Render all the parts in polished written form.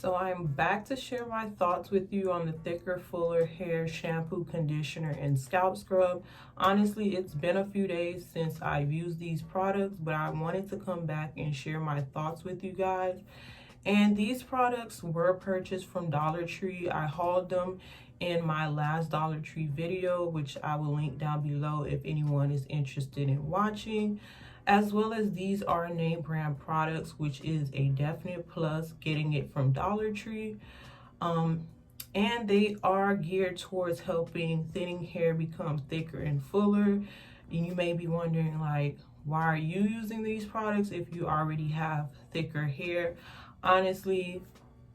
So I'm back to share my thoughts with you on the thicker, fuller hair shampoo, conditioner, and scalp scrub. Honestly, it's been a few days since I've used these products, but I wanted to come back and share my thoughts with you guys. And these products were purchased from Dollar Tree. I hauled them in my last Dollar Tree video, which I will link down below if anyone is interested in watching. As well as these are name brand products, which is a definite plus getting it from Dollar Tree. And they are geared towards helping thinning hair become thicker and fuller. And you may be wondering, like, why are you using these products if you already have thicker hair? Honestly,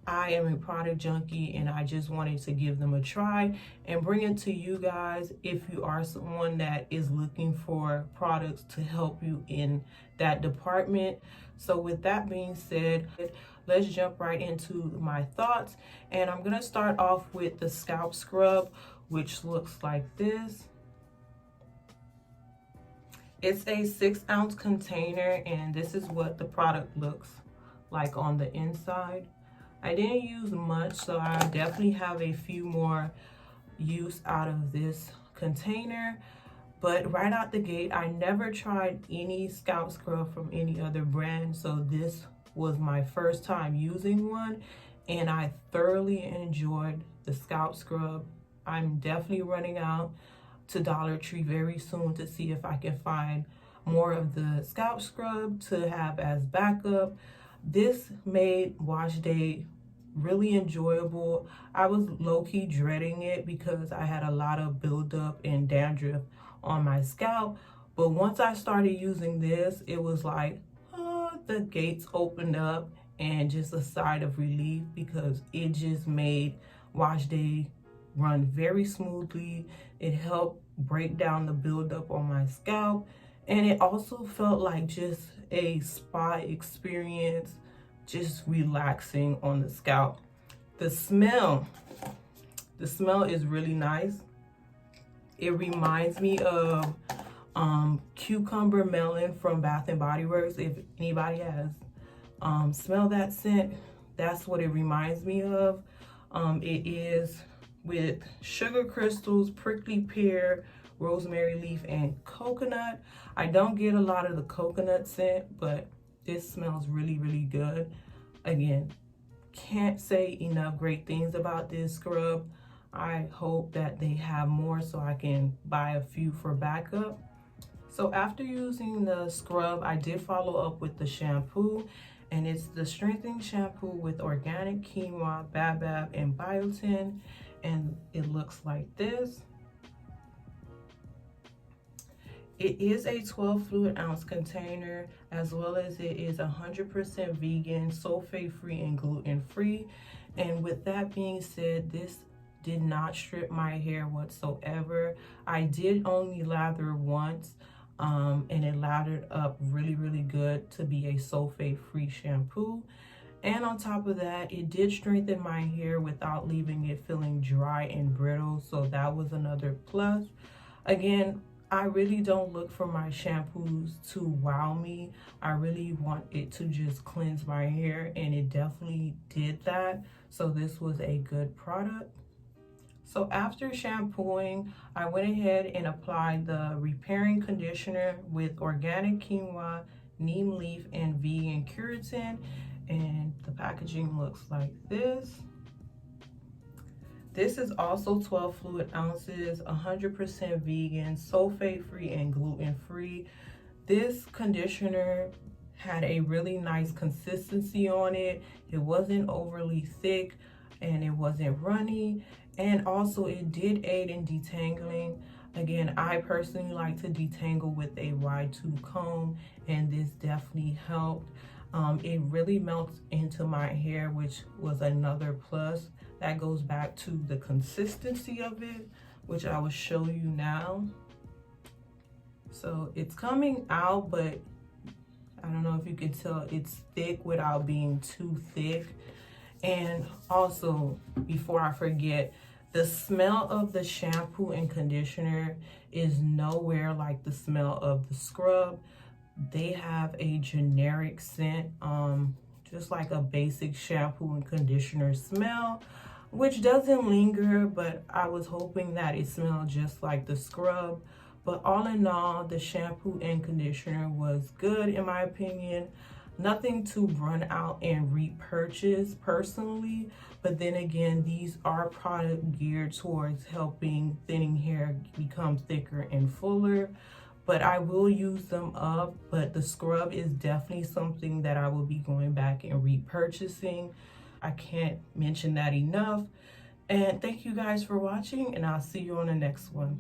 I am a product junkie and I just wanted to give them a try and bring it to you guys if you are someone that is looking for products to help you in that department. So with that being said, let's jump right into my thoughts. And I'm going to start off with the scalp scrub, which looks like this. It's a 6-ounce container and this is what the product looks like on the inside. I didn't use much, so I definitely have a few more use out of this container. But right out the gate, I never tried any scalp scrub from any other brand, so this was my first time using one, and I thoroughly enjoyed the scalp scrub. I'm definitely running out to Dollar Tree very soon to see if I can find more of the scalp scrub to have as backup. This made wash day really enjoyable. I was low-key dreading it because I had a lot of buildup and dandruff on my scalp. But once I started using this, it was like, the gates opened up and just a sigh of relief because it just made wash day run very smoothly. It helped break down the buildup on my scalp. And it also felt like just a spa experience, just relaxing on the scalp. The smell is really nice. It reminds me of cucumber melon from Bath and Body Works. If anybody has smelled that scent, that's what it reminds me of. It is with sugar crystals, prickly pear, rosemary leaf, and coconut. I don't get a lot of the coconut scent, but this smells really, really good. Again, can't say enough great things about this scrub. I hope that they have more so I can buy a few for backup. So after using the scrub, I did follow up with the shampoo, and it's the strengthening shampoo with organic quinoa, baobab, and biotin, and it looks like this. It is a 12 fluid ounce container, as well as it is 100% vegan, sulfate free, and gluten free. And with that being said, this did not strip my hair whatsoever. I did only lather once, and it lathered up really, really good to be a sulfate free shampoo. And on top of that, it did strengthen my hair without leaving it feeling dry and brittle, so that was another plus. Again, I really don't look for my shampoos to wow me. I really want it to just cleanse my hair, and it definitely did that. So this was a good product. So after shampooing, I went ahead and applied the repairing conditioner with organic quinoa, neem leaf, and vegan keratin. And the packaging looks like this. This is also 12 fluid ounces, 100% vegan, sulfate free, and gluten free. This conditioner had a really nice consistency on it. It wasn't overly thick and it wasn't runny. And also it did aid in detangling. Again, I personally like to detangle with a wide tooth comb, and this definitely helped. It really melts into my hair, which was another plus. That goes back to the consistency of it, which I will show you now. So it's coming out, but I don't know if you can tell, it's thick without being too thick. And also, before I forget, the smell of the shampoo and conditioner is nowhere like the smell of the scrub. They have a generic scent, just like a basic shampoo and conditioner smell, which doesn't linger, but I was hoping that it smelled just like the scrub. But all in all, the shampoo and conditioner was good in my opinion. Nothing to run out and repurchase personally, but then again, these are products geared towards helping thinning hair become thicker and fuller. But I will use them up, but the scrub is definitely something that I will be going back and repurchasing. I can't mention that enough. And thank you guys for watching, and I'll see you on the next one.